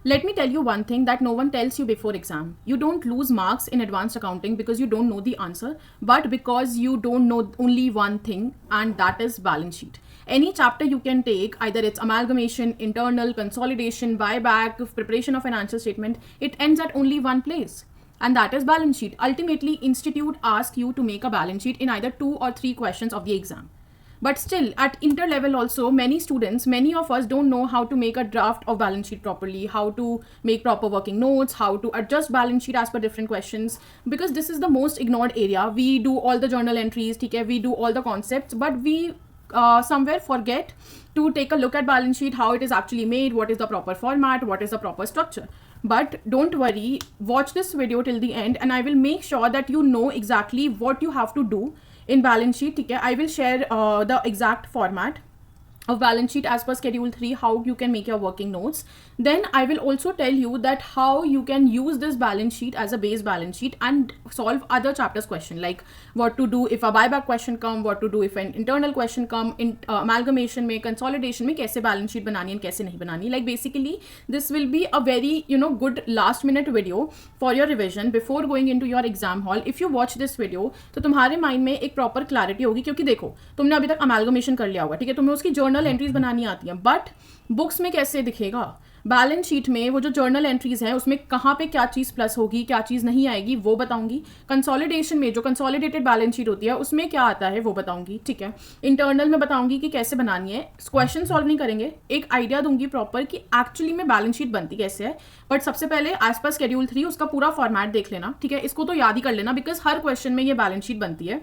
Let me tell you one thing that no one tells you before exam. You don't lose marks in advanced accounting because you don't know the answer, but because you don't know only one thing, and that is balance sheet. Any chapter you can take, either it's amalgamation, internal, consolidation, buyback, preparation of financial statement, it ends at only one place, and that is balance sheet. Ultimately, institute asks you to make a balance sheet in either 2 or 3 questions of the exam. But still, at inter level also, many students, many of us don't know how to make a draft of balance sheet properly, how to make proper working notes, how to adjust balance sheet as per different questions, because this is the most ignored area. We do all the journal entries, okay, we do all the concepts, but we somewhere forget to take a look at balance sheet, how it is actually made, what is the proper format, what is the proper structure. But don't worry, watch this video till the end, and I will make sure that you know exactly what you have to do in balance sheet. ठीक है, I will share the exact format of balance sheet as per schedule 3, how you can make your working notes. Then I will also tell you that how you can use this balance sheet as a base balance sheet and solve other chapters question, like what to do if a buyback question come, what to do if an internal question come, in amalgamation में, consolidation में कैसे balance sheet बनानी है कैसे नहीं बनानी. Like basically this will be a very good last minute video for your revision before going into your exam hall. If you watch this video तो तुम्हारे माइंड में एक प्रॉपर क्लैरिटी होगी, क्योंकि देखो तुमने अभी तक अमेलगमेशन कर लिया होगा, ठीक है, तुम्हें उसकी जर्नल एंट्रीज बनानी आती हैं, बट बुक्स में कैसे दिखेगा? बैलेंस शीट में वो जो जर्नल एंट्रीज हैं उसमें कहाँ पे क्या चीज़ प्लस होगी, क्या चीज़ नहीं आएगी, वो बताऊंगी. कंसोलिडेशन में जो कंसोलिडेटेड बैलेंस शीट होती है उसमें क्या आता है वो बताऊंगी, ठीक है. इंटरनल में बताऊंगी कि कैसे बनानी है. क्वेश्चन सॉल्व नहीं करेंगे, एक आइडिया दूंगी प्रॉपर कि एक्चुअली में बैलेंस शीट बनती कैसे है. बट सबसे पहले एज पर शेड्यूल 3 उसका पूरा फॉर्मेट देख लेना, ठीक है. इसको तो याद ही कर लेना, बिकॉज हर क्वेश्चन में ये बैलेंस शीट बनती है.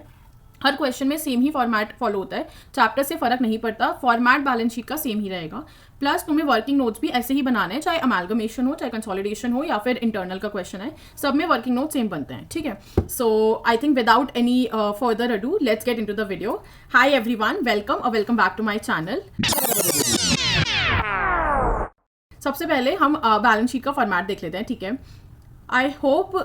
हर क्वेश्चन में सेम ही फॉर्मेट फॉलो होता है, चैप्टर से फर्क नहीं पड़ता, फॉर्मेट बैलेंस शीट का सेम ही रहेगा. प्लस तुम्हें वर्किंग नोट्स भी ऐसे ही बनाने हैं, चाहे अमेलगमेशन हो, चाहे कंसोलिडेशन हो, या फिर इंटरनल का क्वेश्चन है, सब में वर्किंग नोट सेम बनते हैं, ठीक है. So I think without any further ado let's get into the video. Hi everyone, welcome back to my channel. सबसे पहले हम बैलेंस शीट का फॉर्मेट देख लेते हैं, ठीक है. आई होप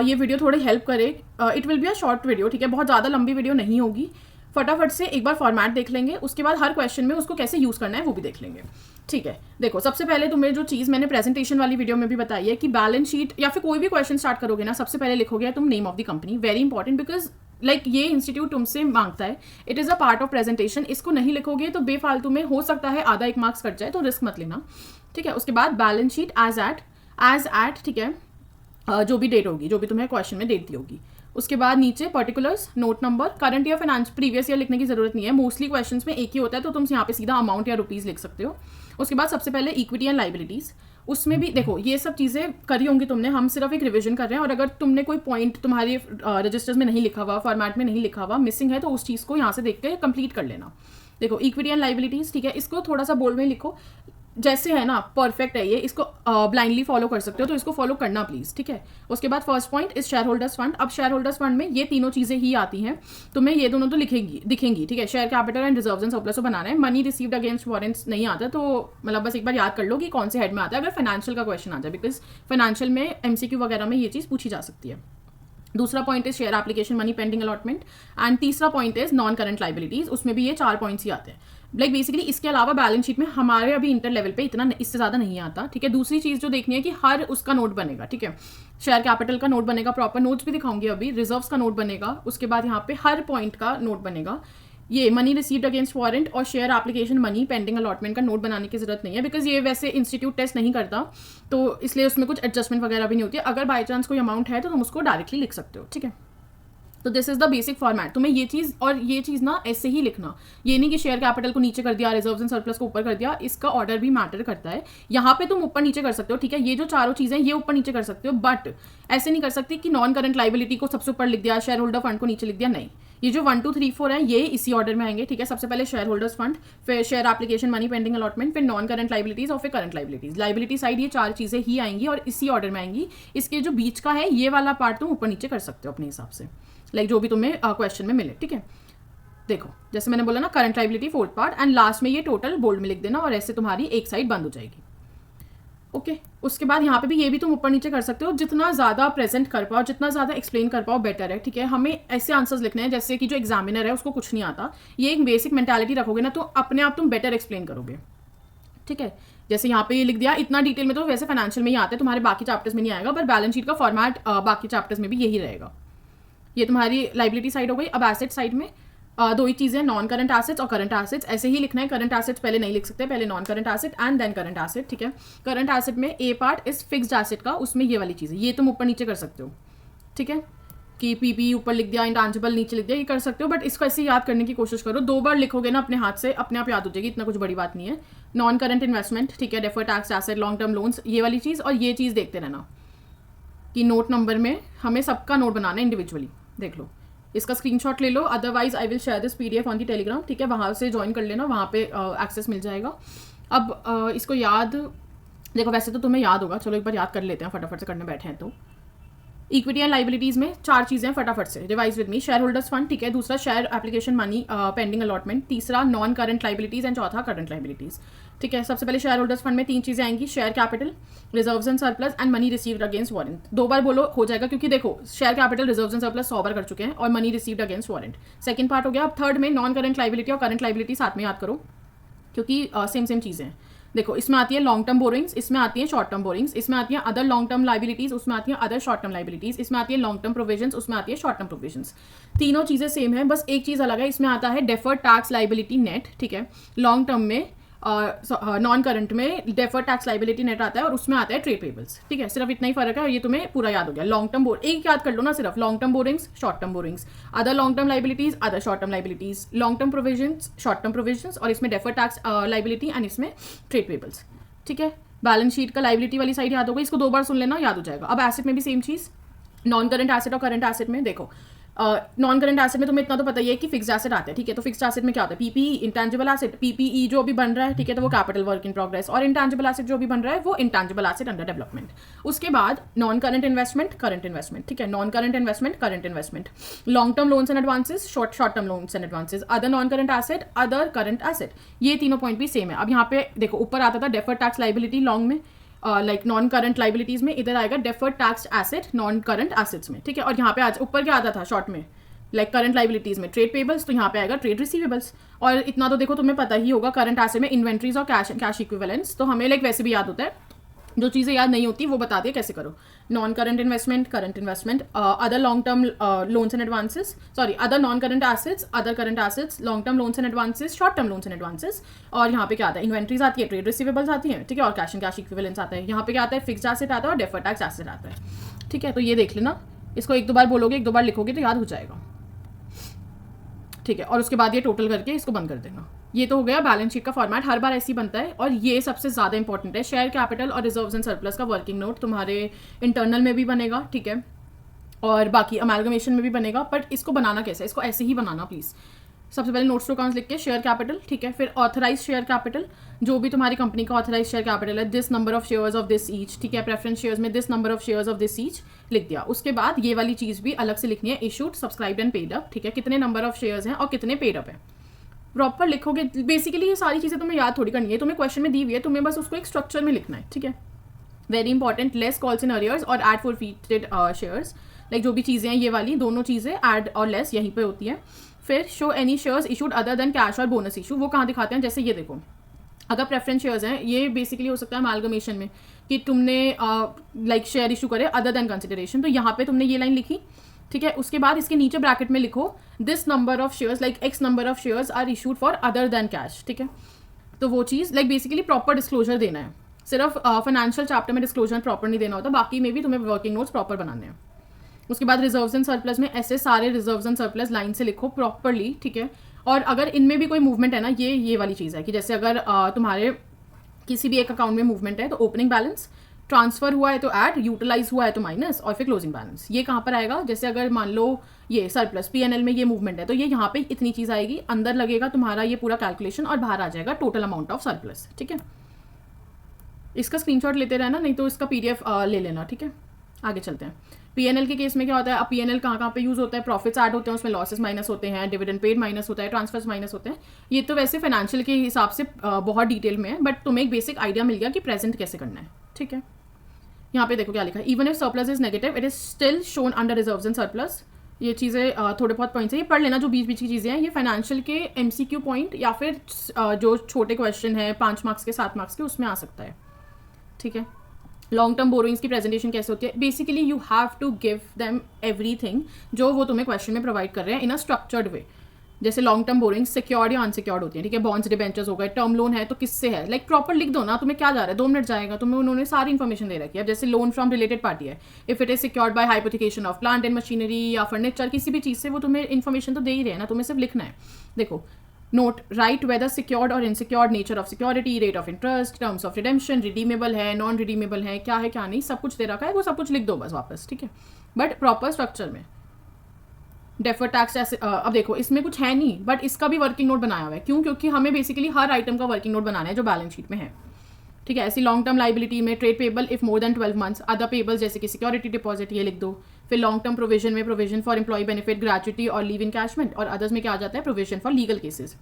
ये वीडियो थोड़ी हेल्प करे. It will be a short video, ठीक है, बहुत ज़्यादा लंबी वीडियो नहीं होगी. फटाफट से एक बार फॉर्मेट देख लेंगे, उसके बाद हर क्वेश्चन में उसको कैसे यूज़ करना है वो भी देख लेंगे, ठीक है. देखो, सबसे पहले तुम्हें जो चीज़ मैंने प्रेजेंटेशन वाली वीडियो में भी बताई है कि बैलेंस शीट या फिर कोई भी क्वेश्चन स्टार्ट करोगे ना, सबसे पहले लिखोगे तुम name of the company. Very important, because like ये इंस्टीट्यूट तुमसे मांगता है, it is a part of presentation. इसको नहीं लिखोगे तो बेफालतू में हो सकता है आधा 1 मार्क्स कट जाए, तो रिस्क मत लेना, ठीक है. उसके बाद बैलेंस शीट एज एट, ठीक है, जो भी डेट होगी, जो भी तुम्हें क्वेश्चन में डेट दी होगी. उसके बाद नीचे particulars, note number, current year, finance, previous year लिखने की जरूरत नहीं है, मोस्टली क्वेश्चंस में एक ही होता है, तो तुम यहाँ पे सीधा अमाउंट या रुपीज़ लिख सकते हो. उसके बाद सबसे पहले इक्विटी एंड लाइबिलिटीज़, उसमें भी देखो ये सब चीज़ें करी होंगी तुमने, हम सिर्फ एक रिवीजन कर रहे हैं. और अगर तुमने कोई पॉइंट तुम्हारे रजिस्टर्स में नहीं लिखा हुआ, फॉर्मेट में नहीं लिखा हुआ, मिसिंग है, तो उस चीज़ को यहाँ से देख के कंप्लीट कर लेना. देखो, इक्विटी एंड लाइबिलिटीज़, ठीक है, इसको थोड़ा सा बोल्ड में लिखो, जैसे है ना, परफेक्ट है ये, इसको ब्लाइंडली फॉलो कर सकते हो, तो इसको फॉलो करना प्लीज़, ठीक है. उसके बाद first point is share holders fund. अब शेयर होल्डर्स फंड में ये तीनों चीज़ें ही आती हैं, तुम्हें ये दोनों तो दिखेंगी, ठीक है. Share capital and reserves and surplus बनाना है. मनी रिसीव्ड अगेंस्ट वारंट्स नहीं आता, तो मतलब बस एक बार याद कर लो कि कौन से हेड में आता है अगर फाइनेंशियल का क्वेश्चन आ जाए, बिकॉज फाइनेंशियल में MCQ वगैरह में ये चीज़ पूछी जा सकती है. दूसरा point is share application, money pending allotment. And तीसरा point is non current liabilities, उसमें भी ये 4 पॉइंट्स ही आते हैं. लाइक बेसिकली इसके अलावा बैलेंस शीट में हमारे अभी इंटर लेवल पे इतना इससे ज़्यादा नहीं आता, ठीक है. दूसरी चीज़ जो देखनी है कि हर उसका नोट बनेगा, ठीक है. शेयर कैपिटल का नोट बनेगा, प्रॉपर नोट्स भी दिखाऊंगी अभी. रिजर्व्स का नोट बनेगा, उसके बाद यहाँ पे हर पॉइंट का नोट बनेगा. ये मनी रिसीव्ड अगेंस्ट वारंट और share application, money pending allotment का नोट बनाने की जरूरत नहीं है, बिकॉज ये वैसे इंस्टीट्यूट टेस्ट नहीं करता, तो इसलिए उसमें कुछ एडजस्टमेंट वगैरह भी नहीं होती है. अगर बाई चांस कोई अमाउंट है तो तुम उसको डायरेक्टली लिख सकते हो, ठीक है. तो this is the basic format. तुम्हें ये चीज़ और ये चीज़ ना ऐसे ही लिखना, ये नहीं कि शेयर कैपिटल को नीचे कर दिया, रिजर्व्स एंड सरप्लस को ऊपर कर दिया. इसका ऑर्डर भी मैटर करता है. यहाँ पे तुम ऊपर नीचे कर सकते हो, ठीक है. ये जो चारों चीज़ें ये ऊपर नीचे कर सकते हो, बट ऐसे नहीं कर सकते कि नॉन करंट लाइबिलिटी को सबसे ऊपर लिख दिया, शेयर होल्डर फंड को नीचे लिख दिया. नहीं, ये जो 1 2 3 4 है ये इसी ऑर्डर में आएंगे, ठीक है. सबसे पहले शेयर होल्डर्स फंड, फिर share application, money pending allotment, फिर नॉन करंट लाइबिलिटीज और फिर करंट लाइबिलिटीज. लाइबिलिटी साइड ये 4 चीज़ें ही आएंगी और इसी ऑर्डर में आएंगी. इसके जो बीच का है ये वाला पार्ट तुम ऊपर नीचे कर सकते हो अपने हिसाब से, लाइक जो भी तुम्हें क्वेश्चन में मिले, ठीक है. देखो, जैसे मैंने बोला ना, current liability 4th part, and last में ये टोटल बोल्ड में लिख देना, और ऐसे तुम्हारी एक साइड बंद हो जाएगी, ओके. उसके बाद यहाँ पे भी ये भी तुम ऊपर नीचे कर सकते हो. जितना ज़्यादा प्रेजेंट कर पाओ, जितना ज़्यादा एक्सप्लेन कर पाओ, बेटर है, ठीक है. हमें ऐसे आंसर्स लिखने हैं जैसे कि जो एग्जामिनर है उसको कुछ नहीं आता. ये एक बेसिक मेंटालिटी रखोगे ना तो अपने आप तुम बेटर एक्सप्लेन करोगे, ठीक है। जैसे यहाँ पे ये लिख दिया, इतना डिटेल में तो वैसे फाइनेंशियल में ही आता है, तुम्हारे बाकी चैप्टर्स में नहीं आएगा, पर बैलेंस शीट का फॉर्मेट बाकी चैप्टर्स में भी यही रहेगा। ये तुम्हारी लाइबिलिटी साइड हो गई। अब एसेट साइड में दो ही चीज़ें, नॉन करंट एसेट्स और करंट एसेट्स। ऐसे ही लिखना है, करंट एसेट्स पहले नहीं लिख सकते, पहले non current asset and then current asset, ठीक है। करंट एसेट में ए पार्ट इस फिक्स्ड एसेट का, उसमें ये वाली चीज़ है, ये तुम ऊपर नीचे कर सकते हो, ठीक है, कि पीपी ऊपर लिख दिया, इंटेंजिबल नीचे लिख दिया, ये कर सकते हो, बट इसको ऐसे याद करने की कोशिश करो। 2 बार लिखोगे ना अपने हाथ से, अपने आप याद हो जाएगी, इतना कुछ बड़ी बात नहीं है। नॉन करंट इन्वेस्टमेंट, ठीक है, deferred tax asset, long term loans, ये वाली चीज़। और ये चीज़ देखते रहना कि नोट नंबर में हमें सबका नोट बनाना है इंडिविजुअली। देख लो, इसका स्क्रीनशॉट ले लो, otherwise I will share this PDF on the Telegram, ठीक है, वहाँ से ज्वाइन कर लेना, वहाँ पे एक्सेस मिल जाएगा। अब इसको याद, देखो वैसे तो तुम्हें याद होगा, चलो एक बार याद कर लेते हैं, फटाफट से करने बैठे हैं तो। इक्विटी एंड लाइबिलिटीज में 4 चीज़ें फटाफट से revise with me. Share holders fund, ठीक है, दूसरा share application money pending allotment, तीसरा नॉन करंट लाइबिलिटीज एंड चौथा करंट लाइबिलिटीज, ठीक है। सबसे पहले शेयर होल्डर्स फंड में 3 चीज़ें आएंगी, share capital, reserves and surplus and money received against warrant. 2 बार बोलो हो जाएगा, क्योंकि देखो share capital, reserves and surplus 100 बार कर चुके हैं, और money received against warrant second part हो गया। अब थर्ड में नॉन करंट लाइबिलिटी और करंट लाइबिलिटी साथ में याद करो, क्योंकि सेम चीज़ें हैं। देखो, इसमें आती है लॉन्ग टर्म बोरिंग्स, इसमें आती है शॉर्ट टर्म बोरिंग्स, इसमें आती है अदर लॉन्ग टर्म लाइबिलिटीज, उसमें आती है अदर शॉर्ट टर्म लाइबिलिटीज, इसमें आती है लॉन्ग टर्म प्रोविजंस, उसमें आती है शॉर्ट टर्म प्रोविजंस। तीनों चीज़ें सेम है, बस एक चीज़ अलग है, इसमें आता है डेफर्ड टैक्स लाइबिलिटी नेट, ठीक है। लॉन्ग टर्म में नॉन करंट में डेफर्ड टैक्स लाइबिलिटी नेट आता है, और उसमें आता है ट्रेड पेबल्स, ठीक है। सिर्फ इतना ही फर्क है, और ये तुम्हें पूरा याद हो गया। लॉन्ग टर्म एक याद कर लो ना, सिर्फ long term borrowings, short term borrowings, other long term liabilities, other short term liabilities, long term provisions, short term provisions, और इसमें डेफर्ड टैक्स लाइबिलिटी एंड इसमें ट्रेड पेबल्स, ठीक है। बैलेंस शीट का लाइबिलिटी वाली साइड याद होगा, इसको 2 बार सुन लेना, याद हो जाएगा। अब एसेट में भी सेम चीज़, नॉन करंट एसेट और करंट एसेट में देखो, नॉन करंट एसेट में तुम्हें इतना तो पता ही है कि फिक्स्ड एसेट आता है, ठीक है। तो फिक्स्ड एसेट में क्या होता है, पीपीई, इंटेंजिबल एसेट, पीपीई जो अभी बन रहा है, ठीक है, तो वो कैपिटल वर्क इन प्रोग्रेस, और इंटेंजिबल एसेट जो अभी बन रहा है वो इंटेंजिबल एसेट अंडर डेवलपमेंट। उसके बाद non current investment, current investment, ठीक है, non current investment, current investment, long term loans and advances, short term loans and advances, other non current asset, other current asset. ये तीनों point भी same है। अब यहाँ पे देखो, ऊपर आता था डेफर्ड टैक्स लाइबिलिटी लॉन्ग में, लाइक नॉन करंट लाइबिलिटीज में, इधर आएगा deferred tax asset non current assets में, ठीक है। और यहाँ पे आज ऊपर क्या आता था शॉर्ट में, लाइक करंट लाइबिलिटीज में ट्रेड पेबल्स, तो यहाँ पे आएगा ट्रेड रिसीवेबल्स। और इतना तो देखो तुम्हें पता ही होगा, करंट एसेट में इन्वेंट्रीज और कैश इक्विवेलेंस, तो हमें लाइक वैसे भी याद होता है, जो चीज़ें याद नहीं होती वो बता दिए कैसे करो। Non current investment, other long term loans and advances, sorry other non current assets, other current assets, long term loans and advances, short term loans and advances. और यहाँ पे क्या आता है, इन्वेंट्रीज आती है, ट्रेड रिसीवेबल्स आती है, ठीक है, और कैश इक्विवेलेंस आता है। यहाँ पे क्या आता है, फिक्स्ड एसेट आता है और डेफर्ड टैक्स एसेट आता है, ठीक है। तो ये देख लेना, इसको 1-2 बार बोलोगे, 1-2 बार लिखोगे तो याद हो जाएगा, ठीक है। और उसके बाद ये टोटल करके इसको बंद कर देना। ये तो हो गया बैलेंस शीट का फॉर्मेट, हर बार ऐसे ही बनता है। और ये सबसे ज़्यादा इंपॉर्टेंट है, शेयर कैपिटल और रिजर्व्स एंड सरप्लस का वर्किंग नोट तुम्हारे इंटरनल में भी बनेगा, ठीक है, और बाकी अमेलगमेशन में भी बनेगा। बट इसको बनाना कैसे है, इसको ऐसे ही बनाना प्लीज़। सबसे पहले नोट्स टू अकाउंट्स लिख के शेयर कैपिटल, ठीक है, फिर ऑथराइज शेयर कैपिटल, जो भी तुम्हारी कंपनी का ऑथराइज शेयर कैपिटल है, this number of shares of this each, ठीक है, प्रेफरेंस शेयर्स में this number of shares of this each लिख दिया। उसके बाद ये वाली चीज़ भी अलग से लिखनी है, issued, subscribed and paid up, ठीक है, कितने नंबर ऑफ शेयर्स हैं और कितने पेड अप है, प्रॉपर लिखोगे। बेसिकली ये सारी चीज़ें तुम्हें याद थोड़ी करनी है, तुम्हें क्वेश्चन में दी हुई है, तुम्हें बस उसको एक स्ट्रक्चर में लिखना है, ठीक है। Very important, less calls in arrears और एड फॉरफीटेड शेयर्स, लाइक जो भी चीज़ें हैं ये वाली दोनों चीज़ें ऐड और लेस यहीं पे होती है। फिर show any shares issued other than cash और बोनस इशू, वो कहाँ दिखाते हैं, जैसे ये देखो, अगर प्रेफरेंस शेयर्स हैं, ये बेसिकली हो सकता है अमालगमेशन में कि तुमने लाइक शेयर इशू करे अदर देन कंसिडरेशन, तो यहाँ पे तुमने ये लाइन लिखी, ठीक है। उसके बाद इसके नीचे ब्रैकेट में लिखो this number of shares, like x number of shares are issued for other than cash, ठीक है। तो वो चीज़ लाइक बेसिकली प्रॉपर डिस्क्लोजर देना है, सिर्फ फाइनेंशियल चैप्टर में डिस्क्लोजर प्रॉपर नहीं देना होता, बाकी में भी तुम्हें वर्किंग नोट्स प्रॉपर बनाने हैं। उसके बाद रिजर्व्स एंड सरप्लस में ऐसे सारे रिजर्व्स एंड सरप्लस लाइन से लिखो प्रॉपरली, ठीक है। और अगर इनमें भी कोई मूवमेंट है ना, ये वाली चीज़ है कि जैसे अगर तुम्हारे किसी भी एक अकाउंट में मूवमेंट है तो ओपनिंग बैलेंस, ट्रांसफर हुआ है तो ऐड, यूटिलाइज हुआ है तो माइनस, और फिर क्लोजिंग बैलेंस। ये कहाँ पर आएगा, जैसे अगर मान लो ये सरप्लस पीएनएल में ये मूवमेंट है तो ये यहाँ पे इतनी चीज़ आएगी, अंदर लगेगा तुम्हारा ये पूरा कैलकुलेशन और बाहर आ जाएगा टोटल अमाउंट ऑफ सरप्लस, ठीक है। इसका स्क्रीनशॉट लेते रहना, नहीं तो इसका PDF ले लेना, ठीक है। आगे चलते हैं। पीएनएल के केस में क्या होता है, अब पीएनएल कहाँ पे यूज़ होता है, प्रॉफिट्स ऐड होते हैं, उसमें लॉसेस माइनस होते हैं, डिविडेंड पेड माइनस होता है, ट्रांसफर्स माइनस होते हैं। ये तो वैसे फाइनेंशियल के हिसाब से बहुत डिटेल में है, बट तुम्हें एक बेसिक आइडिया मिल गया कि प्रेजेंट कैसे करना है, ठीक है। यहाँ पे देखो क्या लिखा है, even if surplus is negative it is still shown under reserves and surplus, ये चीज़ें थोड़े बहुत पॉइंट्स हैं, ये पढ़ लेना जो बीच बीच की चीज़ें हैं। ये फाइनेंशियल के MCQ पॉइंट या फिर जो छोटे क्वेश्चन है 5 मार्क्स के 7 मार्क्स के उसमें आ सकता है, ठीक है। लॉन्ग टर्म बोरोइंग्स की प्रेजेंटेशन कैसे होती है? Basically you have to give them everything जो वो तुम्हें क्वेश्चन में प्रोवाइड कर रहे हैं इन अ स्ट्रक्चर्ड वे। जैसे लॉन्ग टर्म बोरिंग्स सिक्योर्ड या अनसिक्योर्ड होती है, ठीक है। बॉन्ड्स डिबेंचर्स हो गए, टर्म लोन है तो किससे है, लाइक प्रॉपर लिख दो ना, तुम्हें क्या जा रहा है, 2 मिनट जाएगा, तुम्हें उन्होंने सारी इन्फॉर्मेशन दे रखी है। अब जैसे लोन फ्रॉम रिलेटेड पार्टी है, if it is secured by hypothecation of plant and machinery या फर्नीचर, किसी भी चीज़ से वो तुम्हें इन्फॉर्मेशन तो दे ही रहे हैं ना, तुम्हें सिर्फ लिखना है। देखो, नोट राइट वेदर सिक्योर्ड और insecured, nature of security, rate of interest, terms of redemption, redeemable है, नॉन रिडीमेबल है, क्या है क्या नहीं, सब कुछ दे रखा है, वो सब कुछ लिख दो बस वापस, ठीक है, बट प्रॉपर स्ट्रक्चर में। डेफर टैक्स ऐसे अब देखो इसमें कुछ है नहीं, बट इसका भी वर्किंग नोट बनाया हुआ है। क्यों? क्योंकि हमें बेसिकली हर आइटम का वर्किंग नोट बनाना है जो बैलेंस शीट में है, ठीक है। ऐसी लॉन्ग टर्म लाइबिलिटी में trade payable if more than 12 months, other payable जैसे कि सिक्योरिटी डिपॉजिट, ये लिख दो। फिर लॉन्ग टर्म प्रोविजन में provision for employee benefit, gratuity और लीव इनकैशमेंट, और अदर्स में क्या आ जाता है, प्रोविजन फॉर लीगल केसेस।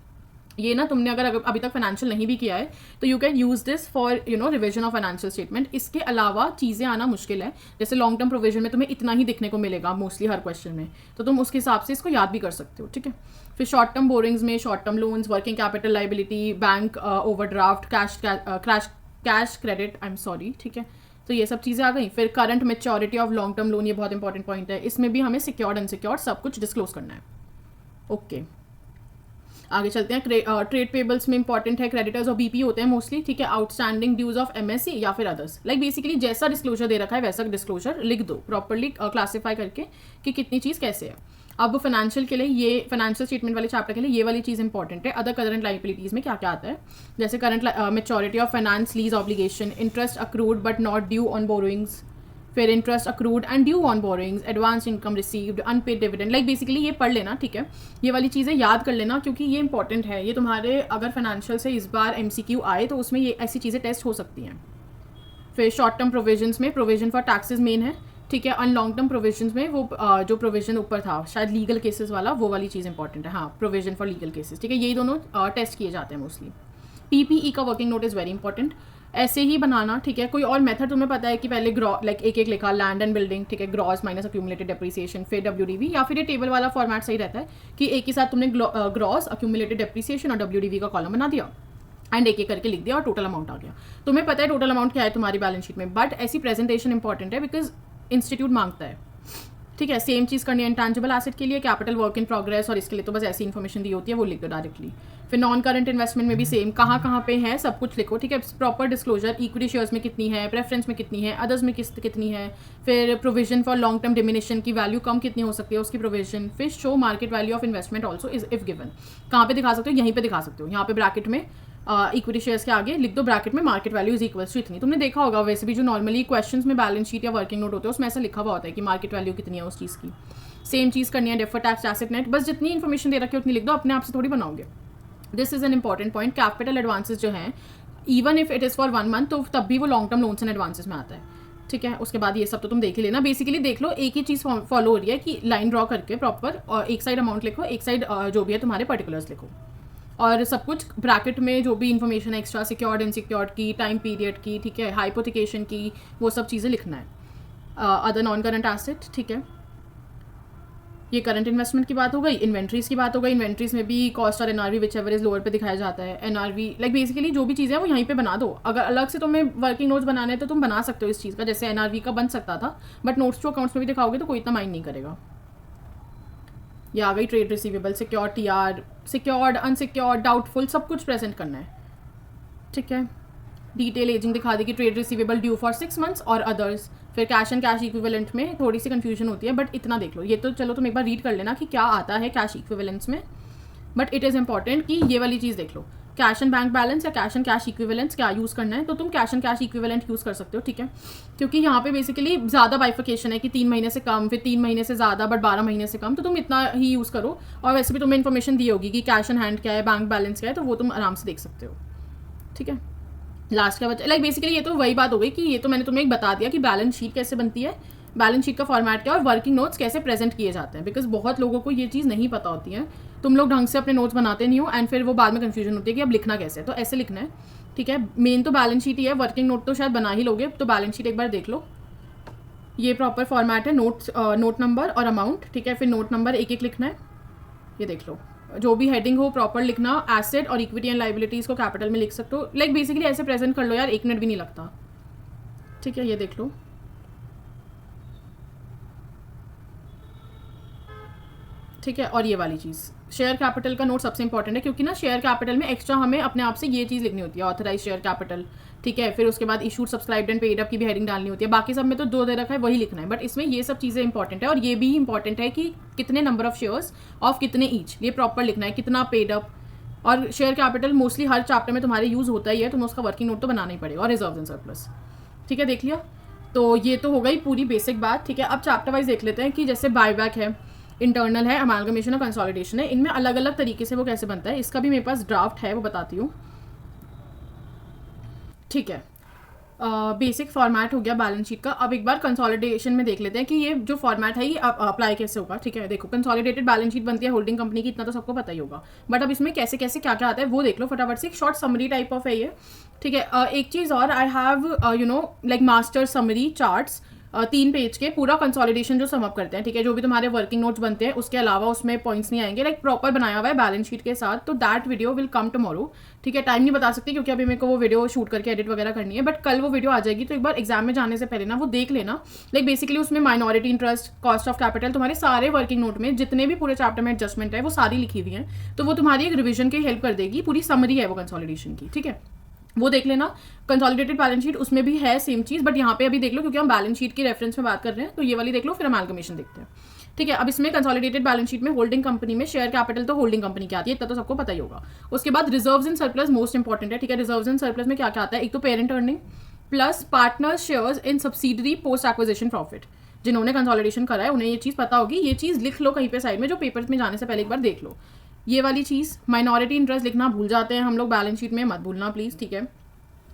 ये ना तुमने अगर अभी तक फाइनेंशियल नहीं भी किया है तो you can use this for revision of financial statement. इसके अलावा चीज़ें आना मुश्किल है, जैसे लॉन्ग टर्म प्रोविजन में तुम्हें इतना ही दिखने को मिलेगा मोस्टली हर क्वेश्चन में, तो तुम उसके हिसाब से इसको याद भी कर सकते हो, ठीक है। फिर शॉर्ट टर्म बोरिंग्स में short term loans, working capital liability, bank overdraft, cash credit, I am sorry, ठीक है। तो ये सब चीज़ें आ गई। फिर current maturity of long term loan, ये बहुत इंपॉर्टेंट पॉइंट है, इसमें भी हमें सिक्योर्ड अनसिक्योर्ड सब कुछ डिस्क्लोज करना है, ओके। आगे चलते हैं। ट्रेड पेबल्स में इंपॉर्टेंट है क्रेडिटर्स और बीपी होते हैं मोस्टली, ठीक है। आउटस्टैंडिंग ड्यूज ऑफ MSC या फिर अदर्स, लाइक बेसिकली जैसा डिस्क्लोजर दे रखा है वैसा डिस्क्लोजर लिख दो प्रॉपरली, क्लासीफाई करके कि कितनी चीज़ कैसे है। अब फाइनेंशियल के लिए, ये फाइनेंशियल स्टेटमेंट वाले चैप्टर के लिए ये वाली चीज़ इंपॉर्टेंट है। अदर करंट लाइबिलिटीज़ में क्या क्या आता है, जैसे current maturity of finance lease obligation, interest accrued but not due on borrowings, फिर interest accrued and due on borrowings, advance income received, unpaid dividend, like basically ये पढ़ लेना, ठीक है। ये वाली चीज़ें याद कर लेना क्योंकि ये इंपॉर्टेंट है। ये तुम्हारे अगर फाइनेंशियल से इस बार MCQ आए तो उसमें ये ऐसी चीज़ें टेस्ट हो सकती हैं। फिर शॉर्ट टर्म प्रोविजंस में प्रोविजन फॉर टैक्सेस मेन है, ठीक है। और लॉन्ग टर्म प्रोविजंस में वो जो प्रोविजन ऊपर था शायद लीगल केसेस वाला, वो वाली चीज़ इंपॉर्टेंट है, हाँ, प्रोविजन फॉर लीगल केसेस, ठीक है। यही दोनों टेस्ट किए जाते हैं मोस्टली। PPE का working note is very important, ऐसे ही बनाना, ठीक है। कोई और मेथड तुम्हें पता है कि पहले लाइक एक एक लिखा, लैंड एंड बिल्डिंग, ठीक है, ग्रॉस माइनस अक्यूमुलेटेड डेप्रिसिएशन, फिर WDV, या फिर ये टेबल वाला फॉर्मेट सही रहता है कि एक ही साथ तुमने ग्रॉस अक्यूमुलेटेड डेप्रिसिएशन और WDV का कॉलम बना दिया एंड एक एक करके लिख दिया और टोटल अमाउंट आ गया। तुम्हें पता है टोटल अमाउंट क्या है तुम्हारी बैलेंस शीट में, बट ऐसी प्रेजेंटेशन इंपॉर्टेंट है बिकॉज इंस्टीट्यूट मांगता है, ठीक है। सेम चीज़ करनी है इंटैंजिबल एसेट के लिए, कैपिटल वर्क इन प्रोग्रेस, और इसके लिए तो बस ऐसी इन्फॉर्मेशन दी होती है, वो लिख दो डायरेक्टली। फिर नॉन करंट इन्वेस्टमेंट में भी सेम, कहाँ पे है सब कुछ लिखो, ठीक है। प्रॉपर डिस्क्लोजर, इक्विटी शेयर्स में कितनी है, प्रेफरेंस में कितनी है, अदर्स में कितनी है। फिर provision for long term diminishing की वैल्यू कम कितनी हो सकती है उसकी प्रोविजन। फिर show market value of investment also is if given, कहाँ पे दिखा सकते हो, यहीं पे दिखा सकते हो, यहाँ पे ब्रैकेट में इक्विटी शेयर्स के आगे लिख दो ब्रैकेट में market value is equals to इतनी। तुमने देखा होगा वैसे भी जो नॉर्मली क्वेश्चंस में बैलेंस शीट या वर्किंग नोट होते हैं उसमें ऐसा लिखा हुआ होता है कि मार्केट वैल्यू कितनी है उस चीज़ की। सेम चीज़ करनी है डेफर टैक्स एसेट नेट, बस जितनी इन्फॉर्मेशन दे रखी है उतनी लिख दो, अपने आप से थोड़ी बनाओगे। This is an important point. Capital advances जो हैं even if it is for 1 month तो तब भी वो long term loans and advances में आता है, ठीक है। उसके बाद ये सब तो तुम देख ही लेना, बेसिकली देख लो एक ही चीज़ फॉलो हो रही है कि लाइन ड्रॉ करके प्रॉपर, और एक साइड अमाउंट लिखो, एक साइड जो भी है तुम्हारे पर्टिकुलर्स लिखो, और सब कुछ ब्रैकेट में जो भी इन्फॉर्मेशन है एक्स्ट्रा, सिक्योर्ड इनसिक्योर्ड की, टाइम पीरियड की, ठीक है, हाइपोथिकेशन की, वो सब चीज़ें लिखना है। अदर नॉन करंट एसेट, ठीक है। ये करंट इन्वेस्टमेंट की बात हो गई। इन्वेंट्रीज की बात हो गई, इन्वेंट्रीज में भी कॉस्ट और NRV which ever is lower पे दिखाया जाता है। NRV लाइक बेसिकली जो भी चीज़ें हैं वो यहीं पे बना दो। अगर अलग से तुम्हें वर्किंग नोट्स बनाने हैं तो तुम बना सकते हो इस चीज़ का, जैसे NRV का बन सकता था, बट नोट्स टू अकाउंट्स में भी दिखाओगे तो कोई इतना माइंड नहीं करेगा। ये आ गई trade receivable, secured TR, secured unsecured doubtful, सब कुछ प्रेजेंट करना है, ठीक है। डिटेल एजिंग दिखा दी कि trade receivable due for 6 months और अदर्स। फिर कैश एंड कैश इक्विवेलेंट में थोड़ी सी कंफ्यूजन होती है, बट इतना देख लो, ये तो चलो तुम एक बार रीड कर लेना कि क्या आता है कैश इक्विवेलेंट्स में, बट इट इज़ इंपॉर्टेंट कि ये वाली चीज़ देख लो, कैश एंड बैंक बैलेंस या कैश एंड कैश इक्विवेलेंट्स क्या यूज़ करना है, तो तुम cash and cash equivalent use कर सकते हो, ठीक है। क्योंकि यहाँ पे बेसिकली ज़्यादा बाइफिकेशन है कि 3 महीने से कम, फिर 3 महीने से ज़्यादा, बट 12 महीने से कम, तो तुम इतना ही यूज़ करो। और वैसे भी तुम्हें इन्फॉर्मेशन दी होगी कि कैश एंड हैंड क्या है, बैंक बैलेंस क्या है, तो वो तुम आराम से देख सकते हो, ठीक है। लास्ट का बच्चा लाइक बेसिकली ये तो वही बात हो गई कि ये तो मैंने तुम्हें एक बता दिया कि बैलेंस शीट कैसे बनती है, बैलेंस शीट का फॉर्मेट क्या है और वर्किंग नोट्स कैसे प्रेजेंट किए जाते हैं, बिकॉज बहुत लोगों को ये चीज़ नहीं पता होती है। तुम लोग ढंग से अपने नोट्स बनाते नहीं हो एंड फिर वो बाद में कन्फ्यूजन होती है कि अब लिखना कैसे है, तो ऐसे लिखना है, ठीक है। मेन तो बैलेंस शीट ही है, वर्किंग नोट तो शायद बना ही लोगे, तो बैलेंस शीट एक बार देख लो, ये प्रॉपर फॉर्मेट है, नोट नंबर और अमाउंट, ठीक है। फिर नोट नंबर एक एक लिखना है, ये देख लो, जो भी हेडिंग हो प्रॉपर लिखना। एसेट और इक्विटी एंड लाइबिलिटीज़ को कैपिटल में लिख सकते हो, लाइक बेसिकली ऐसे प्रेजेंट कर लो यार, 1 मिनट भी नहीं लगता, ठीक है। ये देख लो, ठीक है। और ये वाली चीज़ शेयर कैपिटल का नोट सबसे इंपॉर्टेंट है, क्योंकि ना शेयर कैपिटल में एक्स्ट्रा हमें अपने आप से ये चीज़ लिखनी होती है, ऑथराइज शेयर कैपिटल, ठीक है। फिर उसके बाद issued, subscribed and paid up की भी हेडिंग डालनी होती है। बाकी सब में तो 2 दे रखा है, वही लिखना है, बट इसमें ये सब चीज़ें इंपॉर्टेंट है। और ये भी इंपॉर्टेंट है कि कितने नंबर ऑफ शेयर्स ऑफ कितने ईच, ये प्रॉपर लिखना है, कितना पेड अप। और शेयर कैपिटल मोस्टली हर चैप्टर में तुम्हारे यूज़ होता ही है, तुम्हें उसका वर्किंग नोट तो बनाना ही पड़ेगा। और रिजर्व एंड सरप्लस, ठीक है, देख लिया। तो ये तो हो गई पूरी बेसिक बात, ठीक है। अब चैप्टर वाइज देख लेते हैं कि जैसे बायबैक है, इंटरनल है, अमालगमेशन और कंसोलिडेशन है, इनमें अलग अलग तरीके से वो कैसे बनता है, इसका भी मेरे पास ड्राफ्ट है, वो बताती हूँ, ठीक है। बेसिक फॉर्मेट हो गया बैलेंस शीट का। अब एक बार कंसोलिडेशन में देख लेते हैं कि ये जो फॉर्मेट है ये अप्लाई कैसे होगा, ठीक है। देखो, कंसोलिडेटेड बैलेंस शीट बनती है होल्डिंग कंपनी की, इतना तो सबको पता ही होगा, बट अब इसमें कैसे कैसे क्या क्या आता है वो देख लो फटाफट से। एक शॉर्ट समरी टाइप ऑफ है ये, ठीक है। एक चीज़ और, I have like master summary charts, 3 page के, पूरा कंसोलिडेशन जो समअप करते हैं, ठीक है। जो भी तुम्हारे वर्किंग नोट्स बनते हैं उसके अलावा उसमें पॉइंट्स नहीं आएंगे, लाइक प्रॉपर बनाया हुआ है बैलेंस शीट के साथ। तो that video will come tomorrow, ठीक है। टाइम नहीं बता सकती क्योंकि अभी मेरे को वो वीडियो शूट करके एडिट वगैरह करनी है, बट कल वो वीडियो आ जाएगी। तो एक बार एग्जाम में जाने से पहले ना वो देख लेना, लाइक बेसिकली उसमें minority interest, cost of capital, तुम्हारे सारे वर्किंग नोट में जितने भी पूरे चैप्टर में एडजस्टमेंट है वो सारी लिखी हुई है। तो वो तुम्हारी एक रिविजन की हेल्प कर देगी, पूरी समरी है वो कंसोलिडेशन की, ठीक है। वो देख लेना। कंसोलिडेटेड बैलेंस शीट उसमें भी है सेम चीज़, बट यहाँ पे अभी देख लो क्योंकि हम बैलेंस शीट की रेफरेंस में बात कर रहे हैं, तो ये वाली देख लो, फिर अमालगमेशन देखते हैं, ठीक है। अब इसमें कंसोलिडेटेड बैलेंस शीट में होल्डिंग कंपनी में शेयर कैपिटल तो होल्डिंग कंपनी की आती है, इतना तो सबको पता ही होगा। उसके बाद reserves and surplus most important है, ठीक है। रिजर्व्स एंड सरप्लस में क्या क्या आता है, एक तो parent earning plus partner shares in subsidiary post acquisition profit. जिन्होंने कंसोलिडेशन करा है उन्हें ये चीज़ पता होगी, ये चीज़ लिख लो कहीं पे साइड में, जो पेपर्स में जाने से पहले एक बार देख लो। ये वाली चीज़ माइनॉरिटी इंटरेस्ट लिखना भूल जाते हैं हम लोग बैलेंस शीट में, मत भूलना प्लीज़, ठीक है,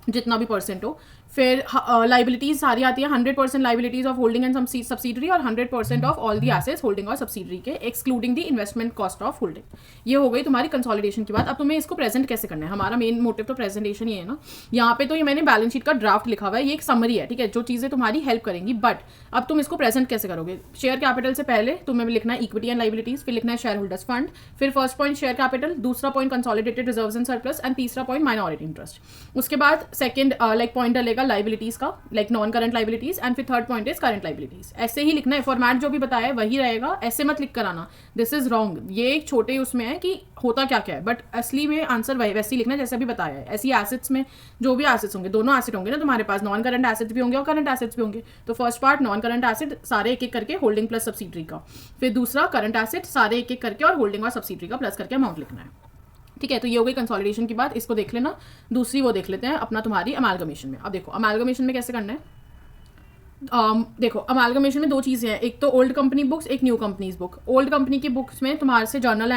जितना भी परसेंट हो। फिर लाइबिलिटीज सारी आती है, 100% liabilities of holding and subsidiary और 100% of all the assets holding और सब्सिडरी के, excluding the investment cost of holding. ये हो गई तुम्हारी कंसोलिडेशन की बात। अब तुम्हें इसको प्रेजेंट कैसे करना है, हमारा मेन मोटिव तो प्रेजेंटेशन ही है ना। यहाँ पे तो ये मैंने बैलेंस शीट का ड्राफ्ट लिखा हुआ है, ये एक समरी है, ठीक है, जो चीज़ें तुम्हारी हेल्प करेंगी। बट अब तुम इसको प्रेजेंट कैसे करोगे, शेयर कैपिटल से पहले तुम्हें लिखना है इक्विटी एंड लाइबिलिटीज, फिर लिखना है शेयर होल्डर्स फंड, फिर फर्स्ट पॉइंट शेयर कैपिटल, दूसरा point consolidated reserves and surplus, and तीसरा पॉइंट माइनॉरिटी इंटरेस्ट। उसके बाद सेकंड लाइक पॉइंट डलेगा लाइबिलिटीज का, like non current liabilities, and फिर third point is current liabilities. ऐसे ही लिखना है, फॉर्मेट जो भी बताया है वही रहेगा, ऐसे मत लिख कर आना, दिस इज रॉन्ग। ये एक छोटे उसमें है कि होता क्या क्या है, बट असली में आंसर वही वैसे ही लिखना है जैसे भी बताया है। ऐसी एसेट्स में जो भी एसेट्स होंगे, दोनों एसेट होंगे ना तुम्हारे पास, नॉन करंट एसेट्स भी होंगे और करंट एसेट्स भी होंगे। तो first part non current asset सारे एक एक करके होल्डिंग प्लस सब्सिडरी का, फिर दूसरा करंट एसेट सारे एक एक करके और होल्डिंग और सब्सिडरी का प्लस करके अमाउंट लिखना है, ठीक है। तो ये हो गई कंसोलिडेशन की बात, इसको देख लेना। दूसरी वो देख लेते हैं अपना तुम्हारी अमालगमेशन में। अब देखो अमालगमेशन में कैसे करना है। देखो अमालगमेशन में 2 चीज़ें हैं, एक तो ओल्ड कंपनी बुक्स, एक new companies book. Old company की बुक्स में तुम्हारे से जर्नल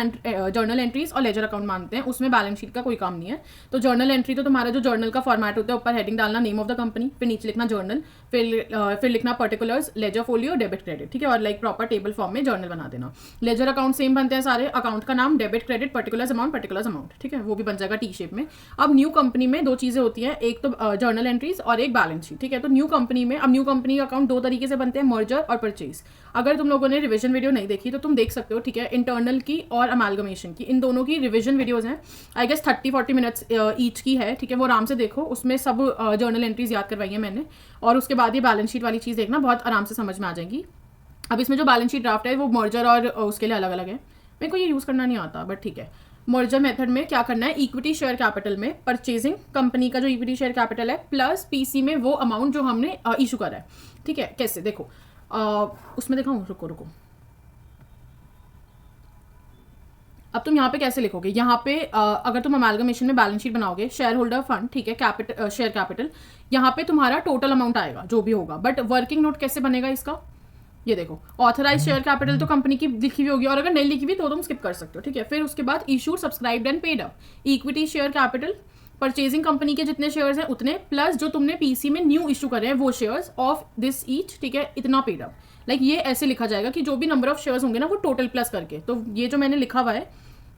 एंट्रीज और लेजर अकाउंट मांगते हैं, उसमें बैलेंस शीट का कोई काम नहीं है। तो जर्नल एंट्री तो तुम्हारा जो जर्नल का फॉर्मेट होता है, ऊपर हेडिंग डालना नेम ऑफ द कंपनी, फिर नीचे लिखना जर्नल, फिर लिखना particulars, ledger folio, debit credit, ठीक है, और लाइक प्रॉपर टेबल फॉर्म में जर्नल बना देना। लेजर अकाउंट सेम बनते हैं सारे, अकाउंट का नाम, डेबिट क्रेडिट, पर्टिकुलर्स अमाउंट, ठीक है, वो भी बन जाएगा टी शेप में। अब न्यू कंपनी में 2 चीज़ें होती हैं, एक तो जर्नल एंट्रीज और एक बैलेंस शीट, ठीक है। तो न्यू कंपनी में, अब न्यू कंपनी अकाउंट 2 तरीके से बनते हैं, मर्जर और परचेज। अगर तुम लोगों ने रिवीजन वीडियो नहीं देखी तो तुम देख सकते हो, ठीक है, इंटरनल की और अमालगमेशन की, इन दोनों की रिवीजन वीडियोस हैं, आई गेस 30-40 मिनट्स ईच की है, ठीक है। वो आराम से देखो, उसमें सब जर्नल एंट्रीज याद करवाई है मैंने, और उसके बाद ये बैलेंस शीट वाली चीज़ देखना, बहुत आराम से समझ में आ जाएगी। अब इसमें जो बैलेंस शीट ड्राफ्ट है वो मर्जर और उसके लिए अलग अलग है, मेरे को ये यूज़ करना नहीं आता, बट ठीक है। मर्जर मेथड में क्या करना है, इक्विटी शेयर कैपिटल में परचेजिंग कंपनी का जो इक्विटी शेयर कैपिटल है प्लस पीसी में वो अमाउंट जो हमने इशू करा है, ठीक है। कैसे देखो, उसमें दिखाऊं, रुको अब तुम यहाँ पे कैसे लिखोगे, यहाँ पे अगर तुम अमालगमेशन में बैलेंस शीट बनाओगे, शेयर होल्डर फंड, ठीक है, शेयर कैपिटल, यहाँ पे तुम्हारा टोटल अमाउंट आएगा जो भी होगा, बट वर्किंग नोट कैसे बनेगा इसका, ये देखो, ऑथराइज शेयर कैपिटल तो कंपनी की लिखी हुई होगी, और अगर नहीं लिखी हुई तो तुम स्किप कर सकते हो, ठीक है। फिर उसके बाद issued, subscribed and paid up, equity share capital, purchasing company के जितने शेयर्स हैं उतने, प्लस जो तुमने पीसी में न्यू इशू करे हैं वो शेयर्स ऑफ दिस ईच, ठीक है, इतना पेड अप। लाइक ये ऐसे लिखा जाएगा कि जो भी नंबर ऑफ शेयर्स होंगे ना वो टोटल प्लस करके। तो ये जो मैंने लिखा हुआ है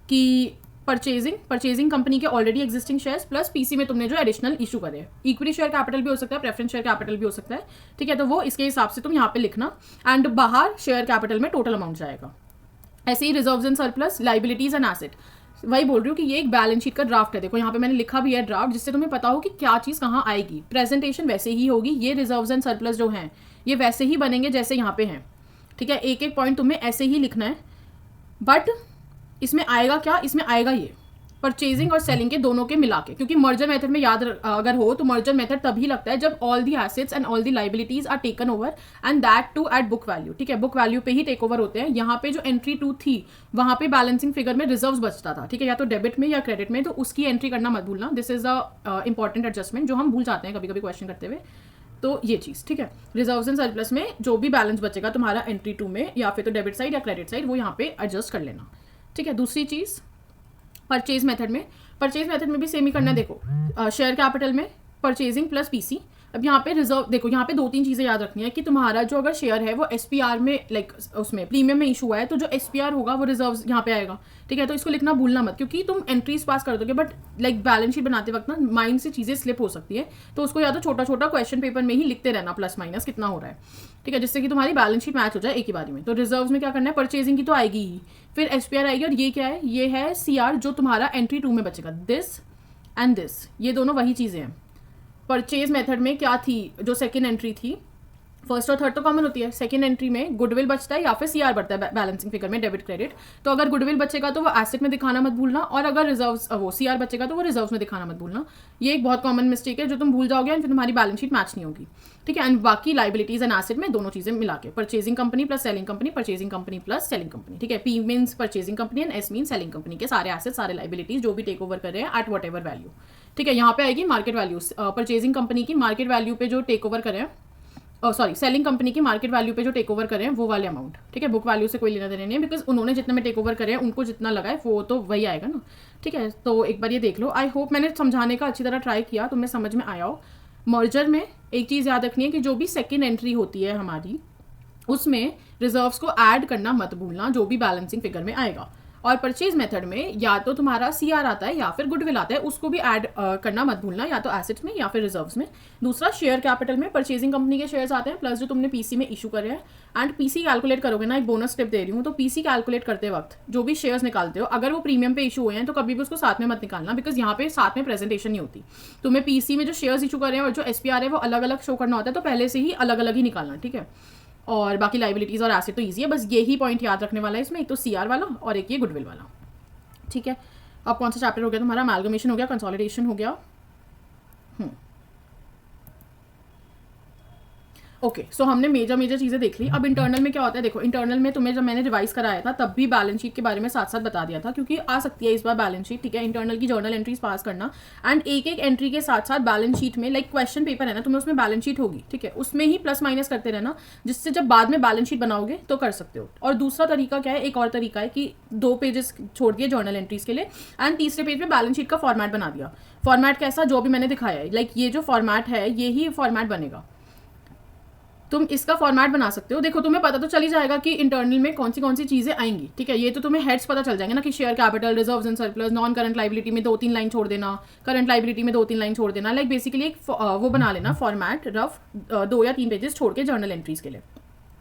कि परचेजिंग कंपनी के already existing shares plus PC में तुमने जो एडिशनल इशू करे। इक्विटी शेयर कैपिटल भी हो सकता है, प्रेफरेंस शेयर कैपिटल भी हो सकता है, ठीक है, तो वो इसके हिसाब से तुम यहाँ पे लिखना। एंड बाहर शेयर कैपिटल में टोटल अमाउंट जाएगा। ऐसे ही reserves and surplus, liabilities and asset, वही बोल रही हूँ कि ये एक बैलेंस शीट का ड्राफ्ट है। देखो यहाँ पे मैंने लिखा भी है ड्राफ्ट, जिससे तुम्हें पता हो कि क्या चीज़ कहाँ आएगी। प्रेजेंटेशन वैसे ही होगी, ये रिजर्व्स एंड सरप्लस जो हैं ये वैसे ही बनेंगे जैसे यहाँ पे हैं, ठीक है। एक एक पॉइंट तुम्हें ऐसे ही लिखना है, बट इसमें आएगा क्या, इसमें आएगा ये परचेजिंग और सेलिंग के दोनों के मिला के, क्योंकि मर्जर मेथड में याद अगर हो तो मर्जर मेथड तभी लगता है जब all the assets and all the liabilities are taken over and that too at book value, ठीक है। बुक वैल्यू पे ही टेक ओवर होते हैं। यहाँ पे जो एंट्री 2 थी वहाँ पे बैलेंसिंग फिगर में रिजर्व्स बचता था, ठीक है, या तो डेबिट में या क्रेडिट में, तो उसकी एंट्री करना मत भूलना। This is a important adjustment जो हम भूल जाते हैं कभी कभी क्वेश्चन करते हुए। तो ये चीज़, ठीक है। रिजर्व्स एंड सरप्लस में जो भी बैलेंस बचेगा तुम्हारा एंट्री 2 में, या फिर तो डेबिट साइड या क्रेडिट साइड, वो यहाँ पे एडजस्ट कर लेना, ठीक है। दूसरी चीज़ परचेज मेथड में भी सेम ही करना है। देखो शेयर कैपिटल में परचेजिंग प्लस पीसी। अब यहाँ पे रिजर्व देखो, यहाँ पे 2-3 चीज़ें याद रखनी है कि तुम्हारा जो अगर शेयर है वो एसपीआर में लाइक उसमें प्रीमियम में इशू हुआ है, तो जो एसपीआर होगा वो रिजर्व्स यहाँ पे आएगा, ठीक है। तो इसको लिखना भूलना मत, क्योंकि तुम एंट्रीज पास कर दोगे बट लाइक बैलेंस शीट बनाते वक्त ना माइंड से चीज़ें स्लिप हो सकती है, तो उसको या तो छोटा छोटा क्वेश्चन पेपर में ही लिखते रहना प्लस माइनस कितना हो रहा है, ठीक है, जिससे कि तुम्हारी बैलेंस शीट मैच हो जाए एक ही बारी में। तो रिजर्व्स में क्या करना है, परचेजिंग की तो आएगी ही, फिर एसपीआर आएगी, और ये क्या है, ये है सीआर जो तुम्हारा एंट्री 2 में बचेगा। दिस एंड दिस, ये दोनों वही चीज़ें हैं। परचेज मेथड में क्या थी, जो सेकंड एंट्री थी, फर्स्ट और थर्ड तो कॉमन होती है, सेकंड एंट्री में गुडविल बचता है या फिर सीआर बढ़ता है बैलेंसिंग फिगर में, डेबिट क्रेडिट। तो अगर गुडविल बचेगा तो वो एसेट में दिखाना मत भूलना, और अगर रिजर्व्स वो सीआर बचेगा तो वो रिजर्व्स में दिखाना मत भूलना। ये एक बहुत कॉमन मिस्टेक है जो तुम भूल जाओगे एंड फिर तुम्हारी बैलेंस शीट मैच नहीं होगी, ठीक है। एंड बाकी लाइबिलिटीज एंड एसेट में दोनों चीजें मिला के, purchasing company plus selling company, purchasing company plus selling company, ठीक है। P means purchasing company and S means selling company के सारे एसेट सारे लाइबिलिटीज जो भी टेक ओवर कर रहे हैं एट वट एवर वैल्यू, ठीक है। यहाँ पे आएगी मार्केट वैल्यू, परचेजिंग कंपनी की मार्केट वैल्यू पे जो टेक ओवर करें, सॉरी सेलिंग कंपनी की मार्केट वैल्यू पे जो टेक ओवर करें वो वाले अमाउंट, ठीक है। बुक वैल्यू से कोई लेना देना नहीं है, बिकॉज उन्होंने जितने में टेक ओवर करे हैं उनको जितना लगा है वो तो वही आएगा ना, ठीक है। तो एक बार ये देख लो, आई होप मैंने समझाने का अच्छी तरह ट्राई किया, तुम्हें समझ में आया हो। मर्जर में एक चीज़ याद रखनी है कि जो भी सेकेंड एंट्री होती है हमारी, उसमें रिजर्व्स को ऐड करना मत भूलना जो भी बैलेंसिंग फिगर में आएगा। और परचेज मेथड में या तो तुम्हारा सीआर आता है या फिर गुडविल आता है, उसको भी ऐड करना मत भूलना, या तो एसेट्स में या फिर रिजर्व्स में। दूसरा शेयर कैपिटल में परचेजिंग कंपनी के शेयर्स आते हैं प्लस जो तुमने पीसी में इशू करे हैं। एंड पीसी कैलकुलेट करोगे ना, एक बोनस टिप दे रही हूँ, तो पीसी कैलकुलेट करते वक्त जो भी शेयर्स निकालते हो, अगर वो प्रीमियम पे इशू हुए हैं तो कभी भी उसको साथ में मत निकालना, बिकॉज यहाँ पे साथ में प्रेजेंटेशन नहीं होती। तुम्हें पीसी में जो शेयर्स इशू करे हैं और जो एसपीआर है वो अलग अलग शो करना होता है, तो पहले से ही अलग अलग ही निकालना, ठीक है। और बाकी लाइबिलिटीज और एसेट तो ईजी है, बस यही पॉइंट याद रखने वाला है इसमें, एक तो सीआर वाला और एक ये गुडविल वाला, ठीक है। अब कौन सा चैप्टर हो गया तुम्हारा, अमैल्गमेशन हो गया, कंसोलिडेशन हो गया। ओके, सो हमने मेजर चीज़ें देख ली। अब इंटरनल में क्या होता है, देखो इंटरनल में तुम्हें जब मैंने रिवाइज कराया था तब भी बैलेंस शीट के बारे में साथ साथ बता दिया था, क्योंकि आ सकती है इस बार बैलेंस शीट, ठीक है। इंटरनल की जर्नल एंट्रीज पास करना एंड एक एक एंट्री के साथ साथ बैलेंस शीट में लाइक क्वेश्चन पेपर है ना, तुम्हें उसमें बैलेंस शीट होगी, ठीक है, उसमें ही प्लस माइनस करते रहना, जिससे जब बाद में बैलेंस शीट बनाओगे तो कर सकते हो। और दूसरा तरीका क्या है, एक और तरीका है कि 2 पेजेस छोड़ दिए जर्नल एंट्रीज के लिए एंड तीसरे पेज में बैलेंस शीट का फॉर्मेट बना दिया। फॉर्मेट कैसा, जो भी मैंने दिखाया है, लाइक ये जो फॉर्मेट है ये ही फॉर्मेट बनेगा, तुम इसका फॉर्मेट बना सकते हो। देखो तुम्हें पता तो चल ही जाएगा कि इंटरनल में कौन सी चीज़ें आएंगी, ठीक है। ये तो तुम्हें हेड्स पता चल जाएंगे ना कि share capital, reserves and surplus, non current liability में 2-3 लाइन छोड़ देना, करंट लाइबिलिटी में 2-3 लाइन छोड़ देना, लाइक बेसिकली एक वो बना लेना फॉर्मेट रफ 2 या 3 पेजेस छोड़ के जर्नल एंट्रीज के लिए।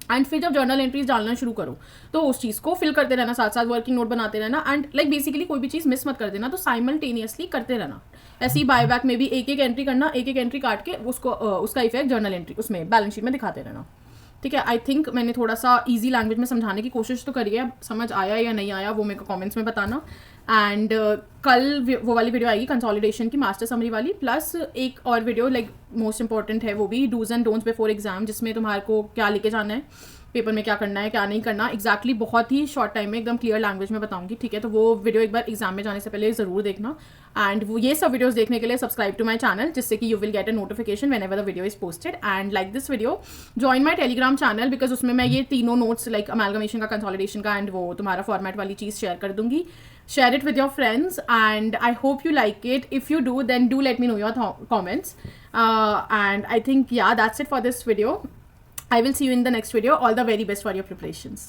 एंड फिर जब जर्नल एंट्रीज डालना शुरू करो तो उस चीज़ को फिल करते रहना, साथ साथ वर्किंग नोट बनाते रहना एंड लाइक बेसिकली कोई भी चीज़ मिस मत कर देना, तो साइमल्टेनियसली करते रहना। ऐसे ही बायबैक में भी एक एक एंट्री करना, एक एक एंट्री काट के उसको उसका इफेक्ट जर्नल एंट्री उसमें बैलेंस शीट में दिखाते रहना, ठीक है। आई थिंक मैंने थोड़ा सा इजी लैंग्वेज में समझाने की कोशिश तो करी है, समझ आया या नहीं आया वो मेरे को कमेंट्स में बताना। एंड कल वो वाली वीडियो आएगी कंसोलिडेशन की, मास्टर समरी वाली, प्लस एक और वीडियो लाइक मोस्ट इंपॉर्टेंट है वो भी, dos and don'ts before exam, जिसमें तुम्हारे को क्या लेके जाना है पेपर में, क्या करना है क्या नहीं करना, एग्जैक्टली बहुत ही शॉर्ट टाइम में एकदम क्लियर लैंग्वेज में बताऊंगी, ठीक है। तो वो वीडियो एक बार एग्जाम में जाने से पहले ज़रूर देखना। एंड वो ये सब वीडियोस देखने के लिए सब्सक्राइब टू माय चैनल, जिससे कि you will get a notification whenever the video is posted. And like this video, join my Telegram channel, because उसमें मैं ये तीनों नोट्स लाइक अमैल्गमेशन का, कंसोलिडेशन का एंड वो तुम्हारा फॉर्मेट वाली चीज़ शेयर कर दूंगी। Share it with your friends and I hope you like it. If you do, then do let me know your comments. And I think, yeah, that's it for this video. I will see you in the next video. All the very best for your preparations.